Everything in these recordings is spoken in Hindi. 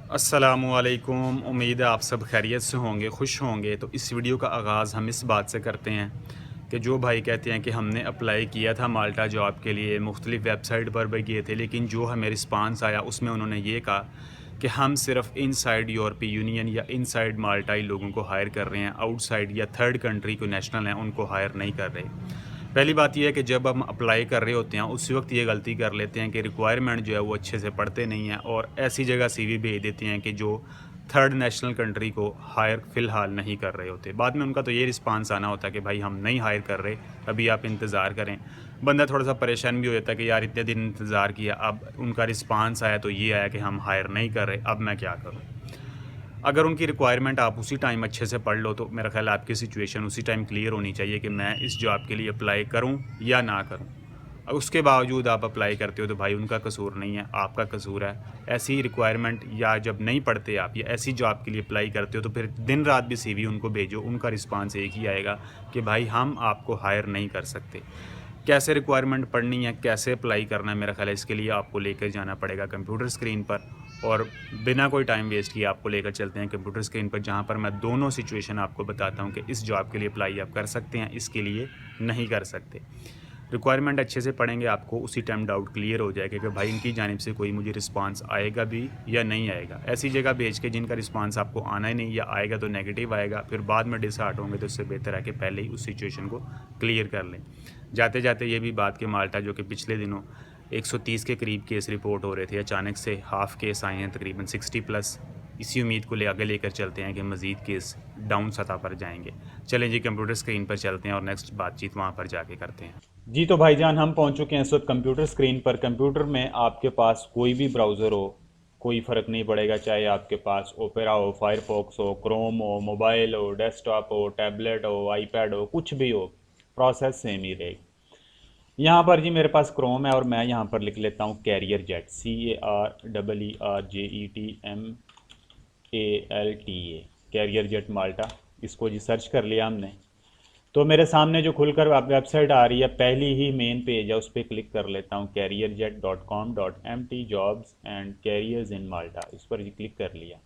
अस्सलामुअलैकुम। उम्मीद है आप सब खैरियत से होंगे, खुश होंगे। तो इस वीडियो का आगाज़ हम इस बात से करते हैं कि जो भाई कहते हैं कि हमने अप्लाई किया था माल्टा जॉब के लिए, मुख्तलिफ़ वेबसाइट पर भी गए थे, लेकिन जो हमें रिस्पांस आया उसमें उन्होंने ये कहा कि हम सिर्फ़ इनसाइड यूरोपीय यूनियन या इनसाइड माल्टाई लोगों को हायर कर रहे हैं, आउटसाइड या थर्ड कंट्री को नेशनल हैं उनको हायर नहीं कर रहे। पहली बात ये है कि जब हम अप्लाई कर रहे होते हैं उसी वक्त ये गलती कर लेते हैं कि रिक्वायरमेंट जो है वो अच्छे से पढ़ते नहीं हैं और ऐसी जगह सीवी भेज देते हैं कि जो थर्ड नेशनल कंट्री को हायर फ़िलहाल नहीं कर रहे होते। बाद में उनका तो ये रिस्पांस आना होता है कि भाई हम नहीं हायर कर रहे, अभी आप इंतज़ार करें। बंदा थोड़ा सा परेशान भी हो जाता है कि यार इतने दिन इंतज़ार किया, अब उनका रिस्पांस आया तो ये आया कि हम हायर नहीं कर रहे, अब मैं क्या करूँ। अगर उनकी रिक्वायरमेंट आप उसी टाइम अच्छे से पढ़ लो तो मेरा ख़्याल है आपकी सिचुएशन उसी टाइम क्लियर होनी चाहिए कि मैं इस जॉब के लिए अप्लाई करूं या ना करूं। और उसके बावजूद आप अप्लाई करते हो तो भाई उनका कसूर नहीं है, आपका कसूर है। ऐसी रिक्वायरमेंट या जब नहीं पढ़ते आप या ऐसी जॉब के लिए अप्लाई करते हो तो फिर दिन रात भी सीवी उनको भेजो, उनका रिस्पांस एक ही आएगा कि भाई हम आपको हायर नहीं कर सकते। कैसे रिक्वायरमेंट पढ़नी है, कैसे अप्लाई करना है, मेरा ख़्याल है इसके लिए आपको लेकर जाना पड़ेगा कंप्यूटर स्क्रीन पर। और बिना कोई टाइम वेस्ट किए आपको लेकर चलते हैं कंप्यूटर स्क्रीन पर, जहाँ पर मैं दोनों सिचुएशन आपको बताता हूँ कि इस जॉब के लिए अप्लाई आप कर सकते हैं, इसके लिए नहीं कर सकते। रिक्वायरमेंट अच्छे से पढ़ेंगे, आपको उसी टाइम डाउट क्लियर हो जाएगा कि भाई इनकी जानिब से कोई मुझे रिस्पांस आएगा भी या नहीं आएगा। ऐसी जगह भेज के जिनका रिस्पांस आपको आना ही नहीं या आएगा तो नेगेटिव आएगा, फिर बाद में डिसहार्ट होंगे, तो उससे बेहतर है कि पहले ही उस सिचुएशन को क्लियर कर लें। जाते जाते ये भी बात कि माल्टा जो कि पिछले दिनों 130 के करीब केस रिपोर्ट हो रहे थे, अचानक से हाफ़ केस आए हैं तकरीबन 60 प्लस। इसी उम्मीद को आगे लेकर चलते हैं कि मज़ीद केस डाउन सतह पर जाएंगे। चलें जी, कंप्यूटर स्क्रीन पर चलते हैं और नेक्स्ट बातचीत वहाँ पर जाके करते हैं। जी तो भाईजान हम पहुंच चुके हैं इस वक्त कंप्यूटर स्क्रीन पर। कंप्यूटर में आपके पास कोई भी ब्राउज़र हो, कोई फ़र्क नहीं पड़ेगा, चाहे आपके पास ओपेरा हो, फायरफॉक्स हो, क्रोम हो, मोबाइल हो, डेस्कटॉप हो, टैबलेट हो, आईपैड हो, कुछ भी हो, प्रोसेस सेम ही रहेगी। यहाँ पर जी मेरे पास क्रोम है और मैं यहाँ पर लिख लेता हूँ Career Jet, CAREERJETMALTA, Career Jet Malta. इसको जी सर्च कर लिया हमने। तो मेरे सामने जो खुलकर वेबसाइट आ रही है, पहली ही मेन पेज है, उस पर क्लिक कर लेता हूँ, careerjet.com.mt जॉब्स एंड कैरियर्स इन माल्टा। इस पर जी क्लिक कर लिया।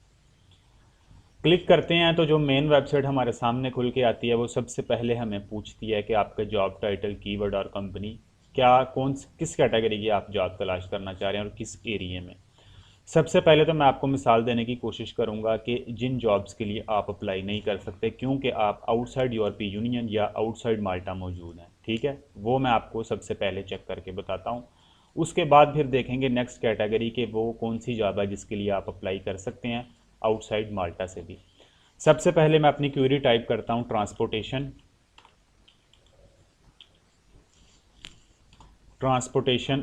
क्लिक करते हैं तो जो मेन वेबसाइट हमारे सामने खुल के आती है वो सबसे पहले हमें पूछती है कि आपका जॉब टाइटल, कीवर्ड और कंपनी क्या, किस कैटेगरी की आप जॉब तलाश करना चाह रहे हैं और किस एरिया में। सबसे पहले तो मैं आपको मिसाल देने की कोशिश करूंगा कि जिन जॉब्स के लिए आप अप्लाई नहीं कर सकते क्योंकि आप आउटसाइड यूरोपीय यूनियन या आउटसाइड माल्टा मौजूद हैं, ठीक है, वो मैं आपको सबसे पहले चेक करके बताता हूँ। उसके बाद फिर देखेंगे नेक्स्ट कैटेगरी के वो कौन सी जॉब है जिसके लिए आप अप्लाई कर सकते हैं आउटसाइड माल्टा से भी। सबसे पहले मैं अपनी क्वेरी टाइप करता हूँ, ट्रांसपोर्टेशन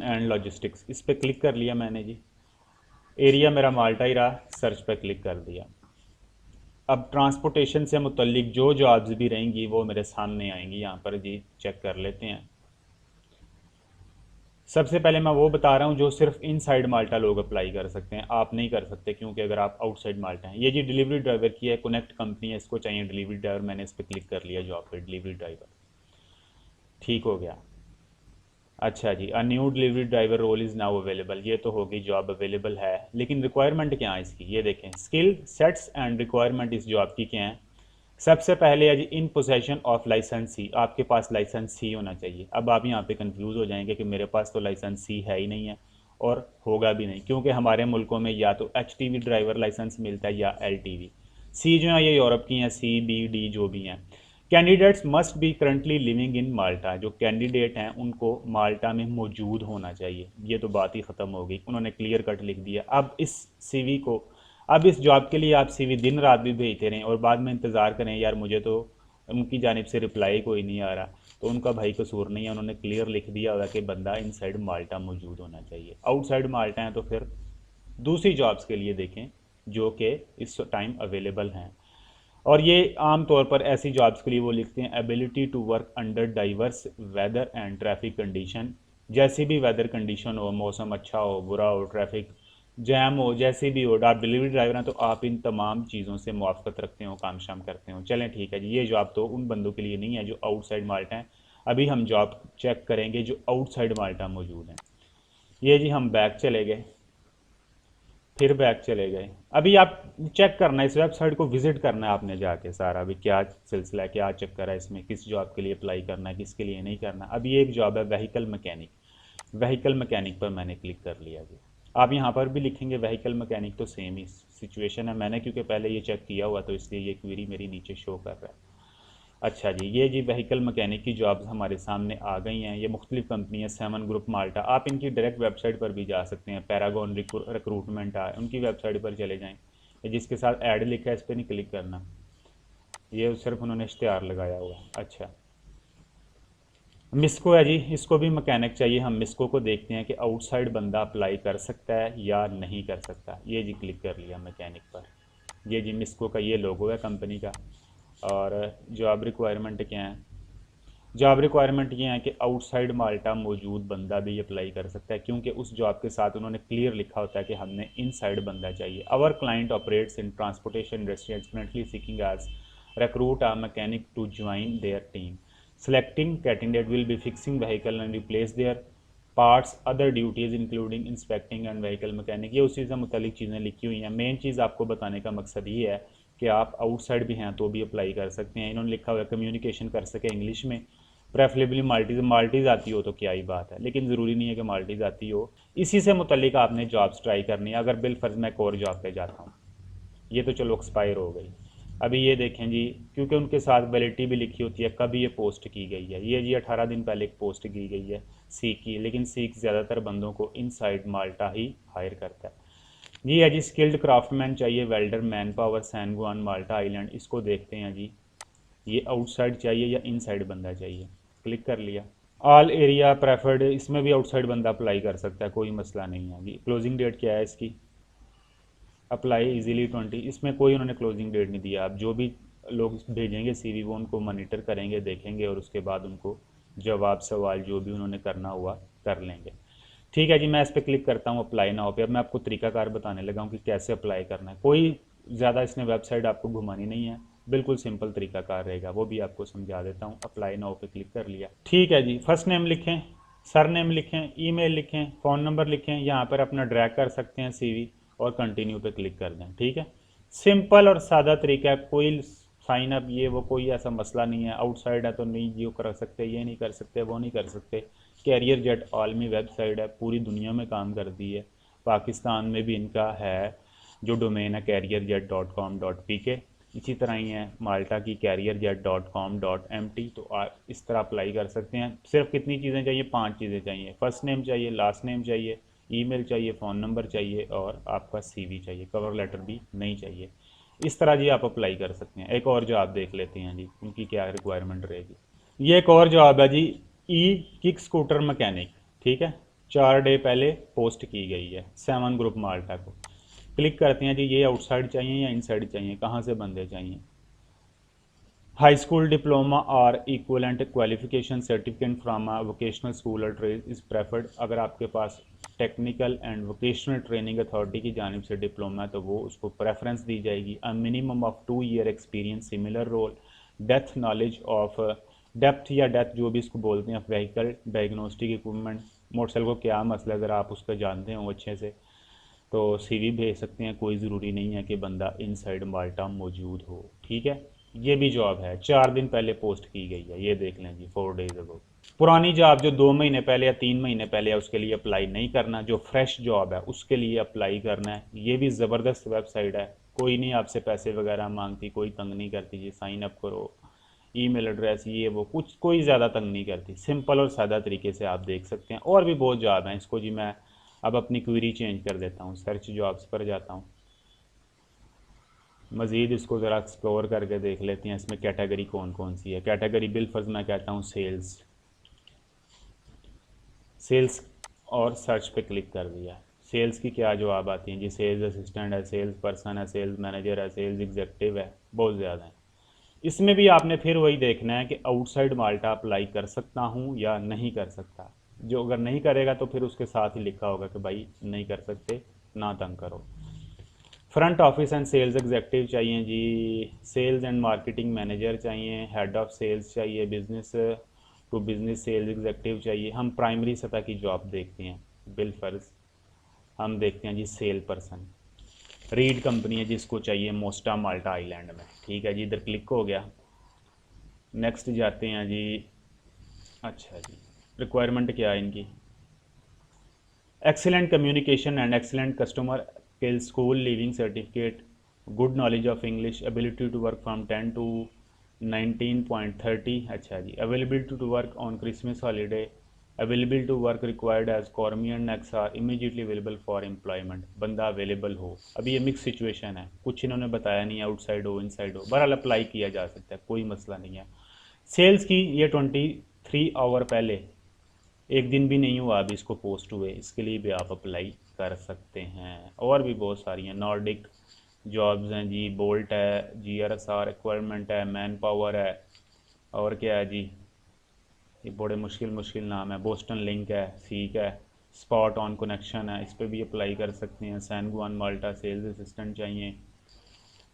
एंड लॉजिस्टिक्स। इस पर क्लिक कर लिया मैंने जी। एरिया मेरा माल्टा ही रहा, सर्च पर क्लिक कर दिया। अब ट्रांसपोर्टेशन से मुतल्लिक जो जॉब्स भी रहेंगी वो मेरे सामने आएंगी, यहाँ पर जी चेक कर लेते हैं। सबसे पहले मैं वो बता रहा हूँ जो सिर्फ इन साइड माल्टा लोग अप्लाई कर सकते हैं, आप नहीं कर सकते क्योंकि अगर आप आउटसाइड माल्टा हैं। ये जी डिलीवरी ड्राइवर की है, कनेक्ट कंपनी है, इसको चाहिए डिलीवरी ड्राइवर। मैंने इस पर क्लिक कर लिया, जॉब पे डिलीवरी ड्राइवर, ठीक हो गया। अच्छा जी, a new delivery driver role is now available, ये तो होगी जॉब अवेलेबल है, लेकिन रिक्वायरमेंट क्या है इसकी, ये देखें। स्किल सेट्स एंड रिक्वायरमेंट इस जॉब की क्या है। सबसे पहले है जी इन पोजेशन ऑफ लाइसेंस सी, आपके पास लाइसेंस सी होना चाहिए। अब आप यहाँ पे कंफ्यूज हो जाएंगे कि मेरे पास तो लाइसेंस सी है ही नहीं है और होगा भी नहीं, क्योंकि हमारे मुल्कों में या तो HTV ड्राइवर लाइसेंस मिलता है या LTV। सी जो है ये यूरोप की हैं, CBD जो भी हैं। Candidates must be currently living in Malta, जो कैंडिडेट हैं उनको माल्टा में मौजूद होना चाहिए। ये तो बात ही ख़त्म हो गई, उन्होंने क्लियर कट लिख दिया। अब इस CV को, अब इस जॉब के लिए आप CV दिन रात भी भेजते रहें और बाद में इंतज़ार करें यार मुझे तो उनकी जानिब से रिप्लाई कोई नहीं आ रहा, तो उनका भाई कसूर नहीं है, उन्होंने क्लियर लिख दिया होगा कि बंदा इनसाइड माल्टा मौजूद होना चाहिए। आउटसाइड माल्टा है तो फिर दूसरी जॉब्स के लिए देखें जो कि इस टाइम अवेलेबल हैं। और ये आम तौर पर ऐसी जॉब्स के लिए वो लिखते हैं ability to work under diverse weather and traffic condition. जैसी भी वेदर कंडीशन हो, मौसम अच्छा हो, बुरा हो, ट्रैफिक जैम हो, जैसी भी हो, आप डिलीवरी ड्राइवर हैं तो आप इन तमाम चीज़ों से मुआफ़क़त रखते हो, काम शाम करते हो। चलें ठीक है जी, ये जॉब तो उन बंदों के लिए नहीं है जो आउटसाइड माल्टा हैं। अभी हम जॉब चेक करेंगे जो आउटसाइड माल्टा मौजूद हैं। ये जी हम बैक चले गए। फिर बैक चले गए। अभी आप चेक करना है, इस वेबसाइट को विजिट करना है आपने जाके सारा, अभी क्या सिलसिला है, क्या चक्कर है इसमें, किस जॉब के लिए अप्लाई करना है, किसके लिए नहीं करना। अभी एक जॉब है व्हीकल मैकेनिक, व्हीकल मैकेनिक पर मैंने क्लिक कर लिया जी। आप यहाँ पर भी लिखेंगे व्हीकल मैकेनिक तो सेम ही सिचुएशन है, मैंने क्योंकि पहले ये चेक किया हुआ तो इसलिए ये क्वेरी मेरी नीचे शो कर रहा है। अच्छा जी, ये जी व्हीकल मैकेनिक की जॉब्स हमारे सामने आ गई हैं। ये मुख्तलिफ कंपनी है, 7 ग्रुप माल्टा, आप इनकी डायरेक्ट वेबसाइट पर भी जा सकते हैं, पैरागॉन रिक्रूटमेंट है, उनकी वेबसाइट पर चले जाएँ। जिसके साथ ऐड लिखा है इस पर नहीं क्लिक करना, ये सिर्फ उन्होंने इश्तिहार लगाया हुआ है। अच्छा, मिस्को है जी, इसको भी मैकेनिक चाहिए। हम मिस्को को देखते हैं कि आउटसाइड बंदा अप्लाई कर सकता है या नहीं कर सकता। ये जी क्लिक कर लिया मैकेनिक पर। ये जी मिस्को का ये लोगो है कंपनी का। और जॉब रिक्वायरमेंट क्या है, जॉब रिक्वायरमेंट ये है कि आउटसाइड माल्टा मौजूद बंदा भी अप्लाई कर सकता है, क्योंकि उस जॉब के साथ उन्होंने क्लियर लिखा होता है कि हमने इनसाइड बंदा चाहिए। Our client operates in transportation industry and currently seeking as recruit a mechanic to join their team. Selecting candidate will be fixing vehicle and replace their parts, other duties including inspecting and vehicle mechanic। ये उसी से मुतालिक चीज़ें लिखी हुई हैं। मेन चीज़ आपको बताने का मकसद ये है कि आप आउटसाइड भी हैं तो भी अप्लाई कर सकते हैं। इन्होंने लिखा हुआ है कम्युनिकेशन कर सके इंग्लिश में, प्रेफरेबली माल्टीज़, माल्टीज़ आती हो तो क्या ही बात है, लेकिन ज़रूरी नहीं है कि माल्टीज़ आती हो। इसी से मुतालिक आपने जॉब्स ट्राई करनी है। अगर बिलफर्ज मैं एक और जॉब पे जाता हूँ, ये तो चलो एक्सपायर हो गई। अभी ये देखें जी, क्योंकि उनके साथ वैलिडिटी भी लिखी होती है कभी ये पोस्ट की गई है। ये जी 18 दिन पहले एक पोस्ट की गई है सीक की, लेकिन सीक ज़्यादातर बंदों को इनसाइड माल्टा ही हायर करता है। जी है जी, स्किल्ड क्राफ्टमैन चाहिए, वेल्डर, मैन पावर, सैन जुआन माल्टा आइलैंड। इसको देखते हैं जी, ये आउटसाइड चाहिए या इनसाइड बंदा चाहिए। क्लिक कर लिया। ऑल एरिया प्रेफर्ड, इसमें भी आउटसाइड बंदा अप्लाई कर सकता है, कोई मसला नहीं है जी। क्लोजिंग डेट क्या है इसकी, अप्लाई इजीली 20, इसमें कोई उन्होंने क्लोजिंग डेट नहीं दिया। आप जो भी लोग भेजेंगे सीवी वो उनको मॉनिटर करेंगे, देखेंगे और उसके बाद उनको जवाब सवाल जो भी उन्होंने करना हुआ कर लेंगे। ठीक है जी, मैं इस पर क्लिक करता हूँ अप्लाई नाउ पे। अब मैं आपको तरीकाकार बताने लगा हूँ कि कैसे अप्लाई करना है। कोई ज़्यादा इसने वेबसाइट आपको घुमानी नहीं है, बिल्कुल सिंपल तरीकाकार रहेगा, वो भी आपको समझा देता हूँ। अप्लाई नाउ पे क्लिक कर लिया। ठीक है जी, फर्स्ट नेम लिखें, सर नेम लिखें, ईमेल लिखें, फ़ोन नंबर लिखें, यहाँ पर अपना ड्रैग कर सकते हैं सीवी और कंटिन्यू पे क्लिक कर दें। ठीक है, सिंपल और सादा तरीका है, कोई साइन अप ये वो कोई ऐसा मसला नहीं है। आउटसाइड है तो नहीं ये कर सकते, ये नहीं कर सकते, वो नहीं कर सकते। कैरियर जेट आलमी वेबसाइट है, पूरी दुनिया में काम करती है, पाकिस्तान में भी इनका है जो डोमेन है carrierjet.com.pk। इसी तरह ही है माल्टा की carrierjet.com.mt। तो आप इस तरह अप्लाई कर सकते हैं। सिर्फ कितनी चीज़ें चाहिए, 5 चीज़ें चाहिए। फर्स्ट नेम चाहिए, लास्ट नेम चाहिए, ईमेल चाहिए, फ़ोन नंबर चाहिए और आपका सीवी चाहिए, कवर लेटर भी नहीं चाहिए। इस तरह जी आप अप्लाई कर सकते हैं। एक और जॉब देख लेते हैं जी, उनकी क्या रिक्वायरमेंट रहेगी। ये एक और जॉब है जी, ई किक स्कूटर मैकेनिक। ठीक है, 4 डे पहले पोस्ट की गई है, 7 ग्रुप माल्टा को। क्लिक करते हैं जी। ये आउटसाइड चाहिए या इनसाइड चाहिए, कहाँ से बंदे चाहिए। हाई स्कूल डिप्लोमा और equivalent qualification certificate from a vocational school और ट्रेड इज़ प्रेफर्ड। अगर आपके पास technical and vocational training authority की जानिब से डिप्लोमा है तो वो उसको प्रेफरेंस दी जाएगी। A minimum of 2 year experience similar role, depth knowledge of, depth या डेप्थ जो भी इसको बोलते हैं, व्हीकल डायग्नोस्टिक इक्विपमेंट, मोटरसाइकिल को क्या मसला है, अगर आप उसका जानते हो अच्छे से तो सीवी भेज सकते हैं। कोई ज़रूरी नहीं है कि बंदा इनसाइड माल्टा मौजूद हो। ठीक है, ये भी जॉब है, 4 दिन पहले पोस्ट की गई है, ये देख लें जी, 4 डेज अगो। पुरानी जॉब जो 2 महीने पहले या 3 महीने पहले है उसके लिए अप्लाई नहीं करना, जो फ्रेश जॉब है उसके लिए अप्लाई करना है। ये भी ज़बरदस्त वेबसाइट है, कोई नहीं आपसे पैसे वगैरह मांगती, कोई तंग नहीं करती जी, साइन अप करो, ईमेल एड्रेस ये वो कुछ, कोई ज़्यादा तंग नहीं करती, सिंपल और सादा तरीके से आप देख सकते हैं। और भी बहुत जॉब हैं। इसको जी मैं अब अपनी क्वेरी चेंज कर देता हूँ, सर्च जॉब्स पर जाता हूँ, मज़ीद इसको ज़रा एक्सप्लोर करके देख लेते हैं इसमें कैटेगरी कौन कौन सी है। कैटेगरी बिलफर्ज मैं कहता हूँ सेल्स, सेल्स और सर्च पे क्लिक कर दिया। सेल्स की क्या जवाब आती हैं जी, सेल्स असिस्टेंट है, सेल्स पर्सन है, सेल्स मैनेजर है, सेल्स एग्जेक्टिव है, बहुत ज़्यादा है। इसमें भी आपने फिर वही देखना है कि आउटसाइड माल्टा अप्लाई कर सकता हूँ या नहीं कर सकता। जो अगर नहीं करेगा तो फिर उसके साथ ही लिखा होगा कि भाई नहीं कर सकते, ना तंग करो। Front office and sales executive चाहिए जी, सेल्स एंड मार्केटिंग मैनेजर चाहिए, हेड ऑफ सेल्स चाहिए, business to business sales executive चाहिए। हम प्राइमरी सतह की जॉब देखते हैं, बिल फर्ज हम देखते हैं जी सेल पर्सन। रीड कंपनी है जिसको चाहिए मोस्टा माल्टा आइलैंड में। ठीक है जी, इधर क्लिक हो गया। नेक्स्ट जाते हैं जी। अच्छा जी, रिक्वायरमेंट क्या है इनकी? excellent communication and excellent customer skills, school leaving certificate, good knowledge of English, ability to work from 10 to 19.30। अच्छा जी, availability to work on Christmas holiday, available to work required as Cormi and Nex are immediately available for employment। बंदा अवेलेबल हो। अभी ये मिक्स सिचुएशन है, कुछ इन्होंने बताया नहीं, आउटसाइड हो इनसाइड हो, बहरहाल अप्लाई किया जा सकता है, कोई मसला नहीं है। सेल्स की ये 23 आवर पहले, एक दिन भी नहीं हुआ अभी इसको पोस्ट हुए, इसके लिए भी आप अप्लाई कर सकते हैं। और भी बहुत सारी हैं, नॉर्डिक जॉब्स हैं जी, बोल्ट है, GRSR रिक्वायरमेंट है, मैन पावर है, और क्या है जी, ये बड़े मुश्किल मुश्किल नाम है, बोस्टन लिंक है, सीक है, स्पॉट ऑन कनेक्शन है, इस पर भी अप्लाई कर सकते हैं। सैन जुआन माल्टा सेल्स असिस्टेंट चाहिए।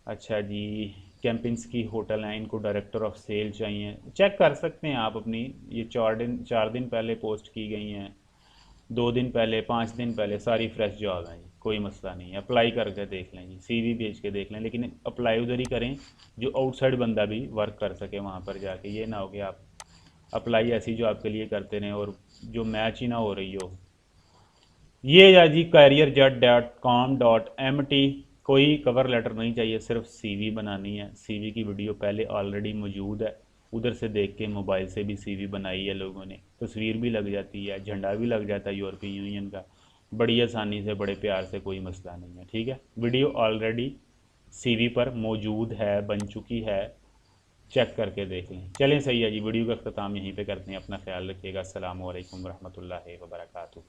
अच्छा जी, कैंपिंग्स की होटल हैं, इनको डायरेक्टर ऑफ सेल चाहिए। चेक कर सकते हैं आप अपनी, ये 4 दिन पहले पोस्ट की गई हैं, 2 दिन पहले, 5 दिन पहले, सारी फ्रेश जॉब हैं जी, कोई मसला नहीं है। अप्लाई करके देख लें जी, CV भेज के देख लें, लेकिन अप्लाई उधर ही करें जो आउटसाइड बंदा भी वर्क कर सके वहाँ पर जाके। ये ना हो कि आप अप्लाई ऐसी जॉब के लिए करते रहें और जो मैच ही ना हो रही हो। ये या जी careerjet.com.mt। कोई कवर लेटर नहीं चाहिए, सिर्फ CV बनानी है। CV की वीडियो पहले ऑलरेडी मौजूद है, उधर से देख के मोबाइल से भी CV बनाई है लोगों ने, तस्वीर भी लग जाती है, झंडा भी लग जाता है यूरोपीय यूनियन का, बड़ी आसानी से, बड़े प्यार से, कोई मसला नहीं है। ठीक है, वीडियो ऑलरेडी CV पर मौजूद है, बन चुकी है, चेक करके देख लें। चलें, सही है जी, वीडियो का अख्ताम यहीं पे करते हैं। अपना ख्याल रखिएगा। अस्सलामु अलैकुम रहमतुल्लाहि व बरकातुहू।